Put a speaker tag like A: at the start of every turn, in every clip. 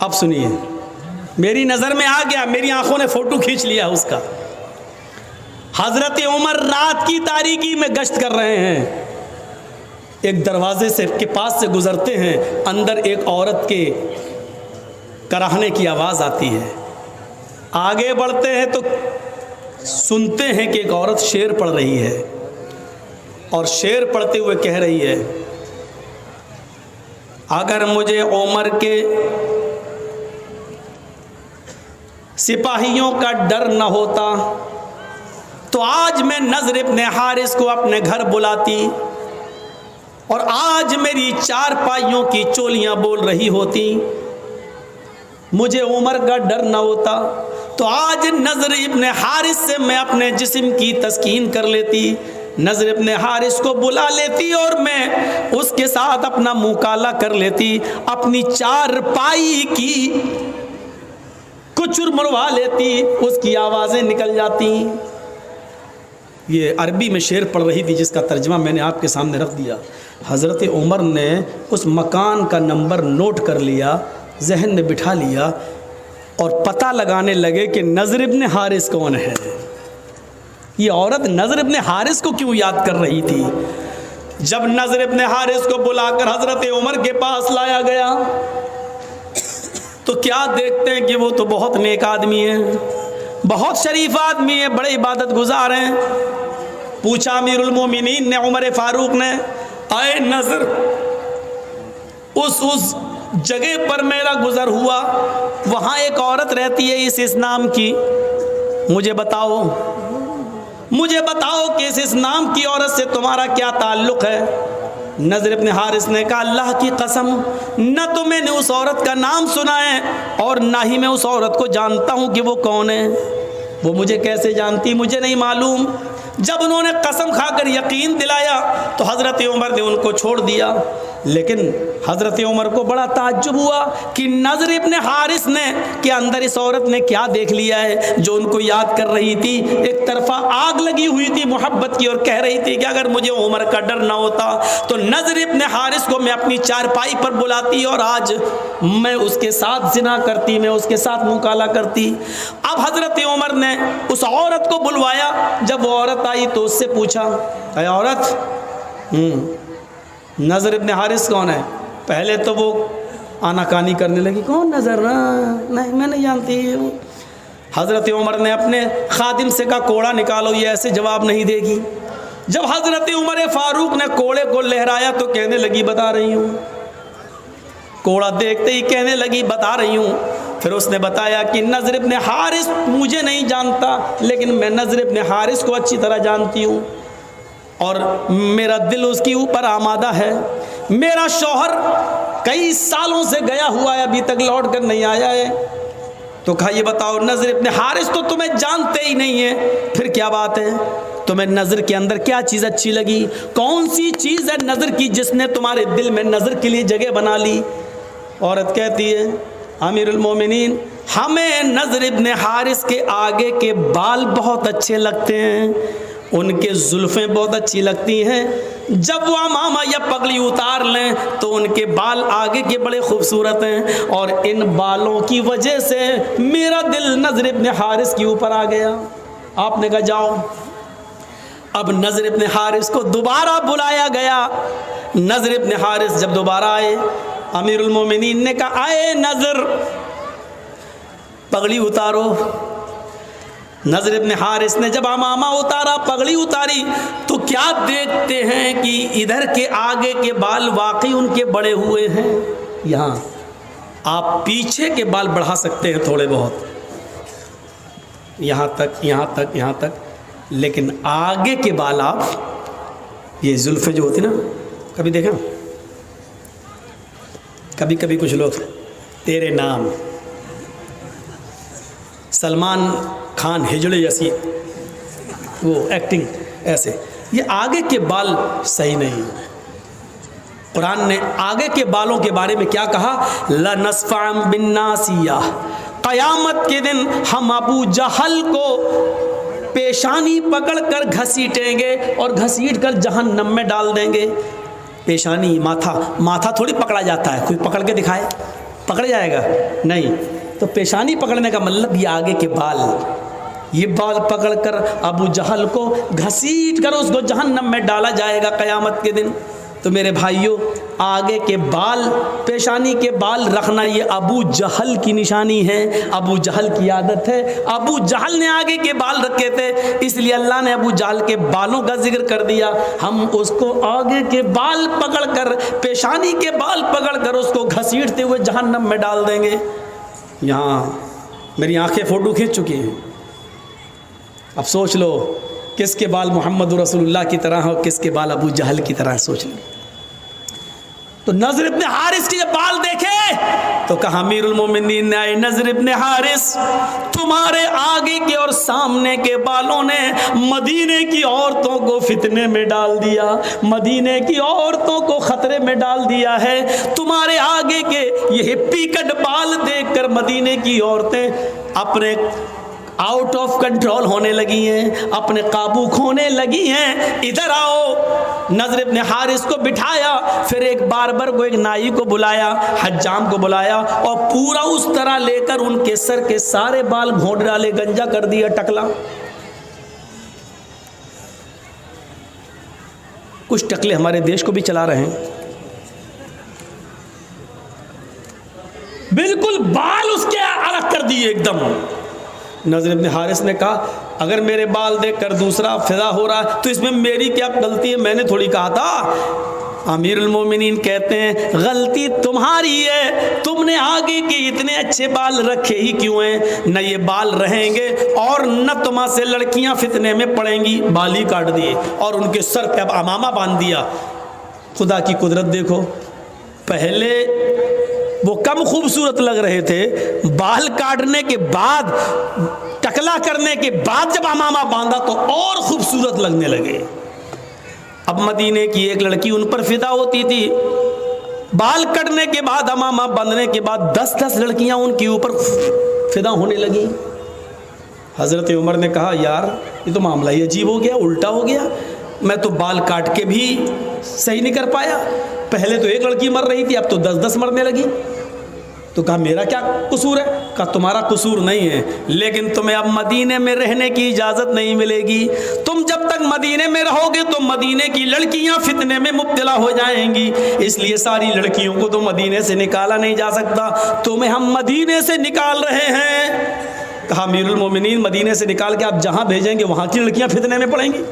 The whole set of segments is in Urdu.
A: اب سنیے، میری نظر میں آ گیا، میری آنکھوں نے فوٹو کھینچ لیا اس کا۔ حضرت عمر رات کی تاریکی میں گشت کر رہے ہیں، ایک دروازے سے کے پاس سے گزرتے ہیں، اندر ایک عورت کے کراہنے کی آواز آتی ہے۔ آگے بڑھتے ہیں تو سنتے ہیں کہ ایک عورت شعر پڑھ رہی ہے، اور شعر پڑھتے ہوئے کہہ رہی ہے، اگر مجھے عمر کے سپاہیوں کا ڈر نہ ہوتا تو آج میں نضر ابن حارث کو اپنے گھر بلاتی، اور آج میری چار پائیوں کی چولیاں بول رہی ہوتی۔ مجھے عمر کا ڈر نہ ہوتا تو آج نضر ابن حارث سے میں اپنے جسم کی تسکین کر لیتی، نضر ابن حارث کو بلا لیتی اور میں اس کے ساتھ اپنا منہ کالا کر لیتی، اپنی چار پائی کی کچر مروا لیتی، اس کی آوازیں نکل جاتی۔ یہ عربی میں شعر پڑھ رہی تھی جس کا ترجمہ میں نے آپ کے سامنے رکھ دیا۔ حضرت عمر نے اس مکان کا نمبر نوٹ کر لیا، ذہن میں بٹھا لیا، اور پتہ لگانے لگے کہ نضر ابن حارث کون ہے۔ یہ عورت نضر ابن حارث کو کیوں یاد کر رہی تھی؟ جب نضر ابن حارث کو بلا کر حضرت عمر کے پاس لایا گیا تو کیا دیکھتے ہیں کہ وہ تو بہت نیک آدمی ہے، بہت شریف آدمی ہے، بڑے عبادت گزار ہیں۔ پوچھا امیر المومنین نے، عمر فاروق نے، اے نضر، اس جگہ پر میرا گزر ہوا، وہاں ایک عورت رہتی ہے اس نام کی، مجھے بتاؤ کہ اس نام کی عورت سے تمہارا کیا تعلق ہے؟ نضر ابن حارث نے کہا، اللہ کی قسم، نہ تو میں نے اس عورت کا نام سنا ہے اور نہ ہی میں اس عورت کو جانتا ہوں کہ وہ کون ہے۔ وہ مجھے کیسے جانتی، مجھے نہیں معلوم۔ جب انہوں نے قسم کھا کر یقین دلایا تو حضرت عمر نے ان کو چھوڑ دیا، لیکن حضرت عمر کو بڑا تعجب ہوا کہ نضر ابن حارث نے کہ اندر اس عورت نے کیا دیکھ لیا ہے جو ان کو یاد کر رہی تھی۔ ایک طرفہ آگ لگی ہوئی تھی محبت کی اور کہہ رہی تھی کہ اگر مجھے عمر کا ڈر نہ ہوتا تو نضر ابن حارث کو میں اپنی چارپائی پر بلاتی اور آج میں اس کے ساتھ زنا کرتی، میں اس کے ساتھ منہ کالا کرتی۔ اب حضرت عمر نے اس عورت کو بلوایا، جب وہ عورت آئی تو اس سے پوچھا، اے عورت، نضر ابن حارث کون ہے؟ پہلے تو وہ آناکانی کرنے لگی، کون نضر؟ نہیں میں نہیں جانتی۔ حضرت عمر نے اپنے خادم سے کہا، کوڑا نکالو، یہ ایسے جواب نہیں دے گی۔ جب حضرت عمر فاروق نے کوڑے کو لہرایا تو کہنے لگی، بتا رہی ہوں۔ کوڑا دیکھتے ہی کہنے لگی، بتا رہی ہوں۔ پھر اس نے بتایا کہ نضر ابن حارث مجھے نہیں جانتا، لیکن میں نضر ابن حارث کو اچھی طرح جانتی ہوں، اور میرا دل اس کے اوپر آمادہ ہے۔ میرا شوہر کئی سالوں سے گیا ہوا ہے، ابھی تک لوٹ کر نہیں آیا ہے۔ تو کہا، یہ بتاؤ، نضر ابن حارث تو تمہیں جانتے ہی نہیں ہے، پھر کیا بات ہے؟ تمہیں نظر کے اندر کیا چیز اچھی لگی؟ کون سی چیز ہے نظر کی جس نے تمہارے دل میں نظر کے لیے جگہ بنا لی؟ عورت کہتی ہے، امیر المومنین، ہمیں نضر ابن حارث کے آگے کے بال بہت اچھے لگتے ہیں، ان کے زلفیں بہت اچھی لگتی ہیں، جب وہ عمامہ یا پگڑی اتار لیں تو ان کے بال آگے کے بڑے خوبصورت ہیں، اور ان بالوں کی وجہ سے میرا دل نضر ابن حارث کے اوپر آ گیا۔ آپ نے کہا، جاؤ۔ اب نضر ابن حارث کو دوبارہ بلایا گیا۔ نضر ابن حارث جب دوبارہ آئے، امیر المومنین نے کہا، آئے نضر، پگڑی اتارو۔ نضر ابن حارث نے جب عمامہ اتارا، پگڑی اتاری، تو کیا دیکھتے ہیں کہ ادھر کے آگے کے بال واقعی ان کے بڑے ہوئے ہیں۔ یہاں آپ پیچھے کے بال بڑھا سکتے ہیں تھوڑے بہت، یہاں تک، یہاں تک، یہاں تک، لیکن آگے کے بال آپ، یہ زلفیں جو ہوتی نا، کبھی دیکھا، کبھی کبھی کچھ لوگ تیرے نام، سلمان خان ہجڑے جیسی وہ ایکٹنگ ایسے، یہ آگے کے بال صحیح نہیں۔ قرآن نے آگے کے بالوں کے بارے میں کیا کہا؟ لَنَسْفَعًا بِالنَّاسِيَةِ، قیامت کے دن ہم ابو جہل کو پیشانی پکڑ کر گھسیٹیں گے اور گھسیٹ کر جہنم میں ڈال دیں گے۔ پیشانی، ماتھا تھوڑی پکڑا جاتا ہے، کوئی پکڑ کے دکھائے؟ پکڑ جائے گا نہیں. تو پیشانی پکڑنے کا مطلب یہ آگے کے بال، یہ بال پکڑ کر ابو جہل کو گھسیٹ کر اس کو جہنم میں ڈالا جائے گا قیامت کے دن. تو میرے بھائیوں، آگے کے بال، پیشانی کے بال رکھنا یہ ابو جہل کی نشانی ہے، ابو جہل کی عادت ہے. ابو جہل نے آگے کے بال رکھے تھے، اس لیے اللہ نے ابو جہل کے بالوں کا ذکر کر دیا. ہم اس کو آگے کے بال پکڑ کر، پیشانی کے بال پکڑ کر اس کو گھسیٹتے ہوئے جہنم میں ڈال دیں گے. یہاں میری آنکھیں فوٹو کھینچ چکی ہیں. اب سوچ لو کس کے بال محمد رسول اللہ کی طرح ہو، کس کے بال ابو جہل کی طرح. سوچ لو. تو نضر ابن حارث کے جب بال دیکھے تو کہا امیر المومنین نے، نضر ابن حارث، تمہارے آگے کے اور سامنے کے بالوں نے مدینے کی عورتوں کو فتنے میں ڈال دیا، مدینے کی عورتوں کو خطرے میں ڈال دیا ہے. تمہارے آگے کے یہ ہپی کٹ بال دیکھ کر مدینے کی عورتیں اپنے آؤٹ آف کنٹرول ہونے لگی ہیں، اپنے قابو کھونے لگی ہیں. ادھر آؤ. نضر ابن حارث کو بٹھایا، پھر ایک باربر کو، ایک نائی کو بلایا، حجام کو بلایا، اور پورا اس طرح لے کر ان کے سر کے سارے بال گھونٹ ڈالے، گنجا کر دیا، ٹکلا. کچھ ٹکلے ہمارے دیش کو بھی چلا رہے ہیں. بالکل بال اس کے الگ کر دیے ایک دم. نضر ابن حارث نے کہا اگر میرے بال دیکھ کر دوسرا فدا ہو رہا ہے تو اس میں میری کیا غلطی ہے؟ میں نے تھوڑی کہا تھا. امیر المومنین کہتے ہیں غلطی تمہاری ہے، تم نے آگے کے اتنے اچھے بال رکھے ہی کیوں ہیں؟ نہ یہ بال رہیں گے اور نہ تمہاں سے لڑکیاں فتنے میں پڑیں گی. بال ہی کاٹ دیے اور ان کے سر پہ اب امامہ باندھ دیا. خدا کی قدرت دیکھو، پہلے وہ کم خوبصورت لگ رہے تھے، بال کاٹنے کے بعد، ٹکلا کرنے کے بعد جب امامہ باندھا تو اور خوبصورت لگنے لگے. اب مدینے کی ایک لڑکی ان پر فدا ہوتی تھی، بال کٹنے کے بعد، امامہ باندھنے کے بعد 10 لڑکیاں ان کے اوپر فدا ہونے لگیں. حضرت عمر نے کہا یار یہ تو معاملہ ہی عجیب ہو گیا، الٹا ہو گیا. میں تو بال کاٹ کے بھی صحیح نہیں کر پایا، پہلے تو ایک لڑکی مر رہی تھی، اب تو 10 مرنے لگی. تو کہا میرا کیا قصور ہے؟ کہا تمہارا قصور نہیں ہے، لیکن تمہیں اب مدینے میں رہنے کی اجازت نہیں ملے گی. تم جب تک مدینے میں رہو گے تو مدینے کی لڑکیاں فتنے میں مبتلا ہو جائیں گی، اس لیے ساری لڑکیوں کو تو مدینے سے نکالا نہیں جا سکتا، تمہیں ہم مدینے سے نکال رہے ہیں. کہا امیر المومنین مدینے سے نکال کے آپ جہاں بھیجیں گے وہاں کی لڑکیاں فتنے میں پڑیں گی.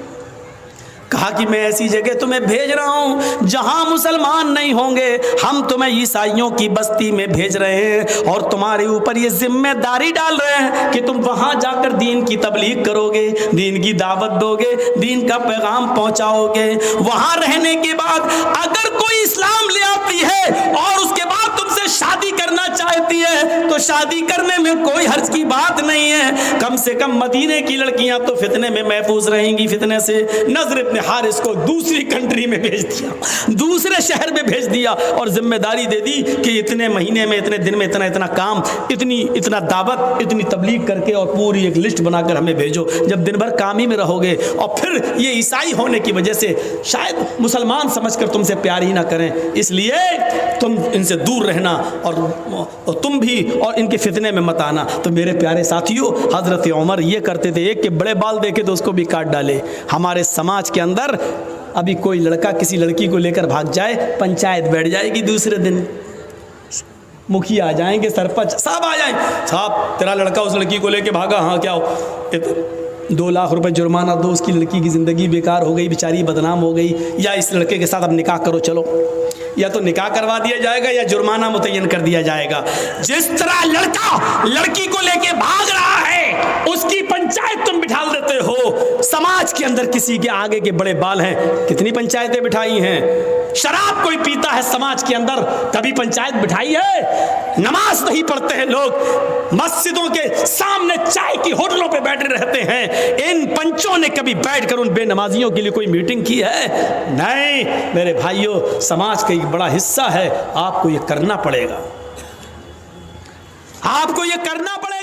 A: کہا کہ میں ایسی جگہ تمہیں بھیج رہا ہوں جہاں مسلمان نہیں ہوں گے، ہم تمہیں عیسائیوں کی بستی میں بھیج رہے ہیں اور تمہارے اوپر یہ ذمہ داری ڈال رہے ہیں کہ تم وہاں جا کر دین کی تبلیغ کرو گے، دین کی دعوت دو گے، دین کا پیغام پہنچاؤ گے. وہاں رہنے کے بعد اگر کوئی اسلام لے آتی ہے اور اس کے بعد تم سے شادی کرنا چاہتی ہے تو شادی کرنے میں کوئی حرج کی بات نہیں ہے، کم سے کم مدینے کی لڑکیاں تو فتنے میں محفوظ رہیں گی فتنے سے. نضر ابن حارث کو دوسری کنٹری میں بھیج دیا، دوسرے شہر میں بھیج دیا اور ذمہ داری دے دی کہ اتنے مہینے میں، اتنے دن میں اتنا کام، اتنا دعوت، اتنی تبلیغ کر کے اور پوری ایک لسٹ بنا کر ہمیں بھیجو. جب دن بھر کام ہی میں رہو گے اور پھر یہ عیسائی ہونے کی وجہ سے شاید مسلمان سمجھ کر تم سے پیار ہی نہ کریں، اس لیے تم ان سے دور رہنا اور تم بھی اور ان کے فتنے میں مت آنا. تو میرے پیارے ساتھیوں، حضرت عمر یہ کرتے تھے، ایک کے بڑے بال دیکھے تو اس کو بھی کاٹ ڈالے. ہمارے سماج کے اندر ابھی کوئی لڑکا کسی لڑکی کو لے کر بھاگ جائے، پنچایت بیٹھ جائے گی، دوسرے دن مکھیا آ جائیں گے، سرپنچ صاحب آ جائیں، صاحب تیرا لڑکا اس لڑکی کو لے کے بھاگا، ہاں کیا ہو، 2 لاکھ روپے جرمانہ دو، اس کی لڑکی کی زندگی بیکار ہو گئی، بیچاری بدنام ہو گئی، یا اس لڑکے کے ساتھ اب نکاح کرو، چلو یا تو نکاح کروا دیا جائے گا یا جرمانہ متعین کر دیا جائے گا. جس طرح لڑکا لڑکی کو لے کے بھاگ رہا ہے اس کی پنچایت تم بٹھا دیتے ہو. سماج کے اندر کسی کے آگے کے بڑے بال ہیں، کتنی پنچایتیں بٹھائی ہیں. شراب کوئی پیتا ہے سماج کے اندر، کبھی پنچایت بٹھائی ہے؟ نماز نہیں پڑھتے ہیں لوگ، مسجدوں کے سامنے چائے کی ہوٹلوں پہ بیٹھے رہتے ہیں، ان پنچوں نے کبھی بیٹھ کر ان بے نمازیوں کے لیے کوئی میٹنگ کی ہے؟ نہیں میرے بھائیوں، سماج کا ایک بڑا حصہ ہے، آپ کو یہ کرنا پڑے گا، آپ کو یہ کرنا پڑے گا.